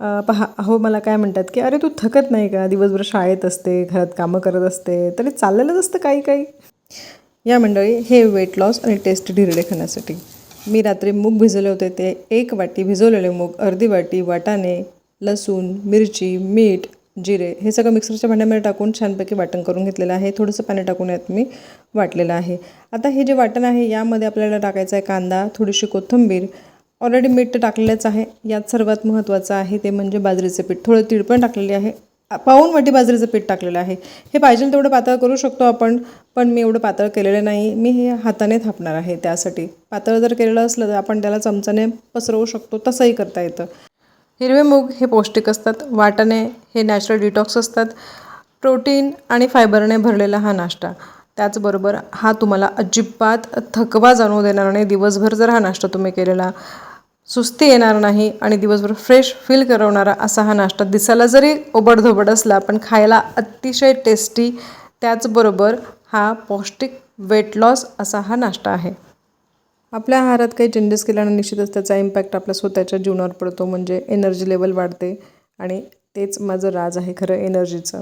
पहा अहो मला काय म्हणतात की अरे तू थकत नाही का, दिवसभर शाळेत असते, घरात कामं करत असते, तरी चाललेलंच असतं काही काही. या मंडळी हे वेट लॉस आणि टेस्टी धिरडे खाण्यासाठी मी रात्री मूग भिजवले होते. ते 1 वाटी भिजवलेले मूग, अर्धी वाटी वाटाणे, लसूण, मिरची, मीठ, जिरे हे सगळं मिक्सरच्या भांड्यामध्ये टाकून छानपैकी वाटण करून घेतलेलं आहे. थोडंसं पाणी टाकून यात मी वाटलेलं आहे. आता हे जे वाटण आहे यामध्ये आपल्याला टाकायचा आहे कांदा, थोडीशी कोथिंबीर, ऑलरेडी मीठ तर टाकलेलंच आहे. यात सर्वात महत्त्वाचं आहे ते म्हणजे बाजरीचं पीठ, थोडं तीळ पण टाकलेली आहे. पाऊण वाटी बाजरीचं पीठ टाकलेलं आहे. हे पाहिजे तेवढं पातळ करू शकतो आपण, पण मी एवढं पातळ केलेलं नाही. मी हे हाताने थापणार आहे. त्यासाठी पातळ जर केलेलं असलं तर आपण त्याला चमच्याने पसरवू शकतो, तसंही करता येतं. हिरवे मूग हे पौष्टिक असतात, वाटाणे हे नॅचरल डिटॉक्स असतात. प्रोटीन आणि फायबरने भरलेला हा नाश्ता. त्याचबरोबर हा तुम्हाला अजिबात थकवा जाणवू देणार नाही. दिवसभर जर हा नाश्ता तुम्ही केलेला, सुस्ती येणार नाही आणि दिवसभर फ्रेश फील करवणारा असा हा नाश्ता. दिसायला जरी ओबडधोबड असला पण खायला अतिशय टेस्टी, त्याचबरोबर हा पौष्टिक वेट लॉस असा हा नाश्ता आहे. आपल्या आहारात काही चेंजेस केल्याने निश्चितच त्याचा इम्पॅक्ट आपल्या स्वतःच्या जीवनावर पडतो, म्हणजे एनर्जी लेवल वाढते आणि तेच माझं राज आहे खरं एनर्जीचं.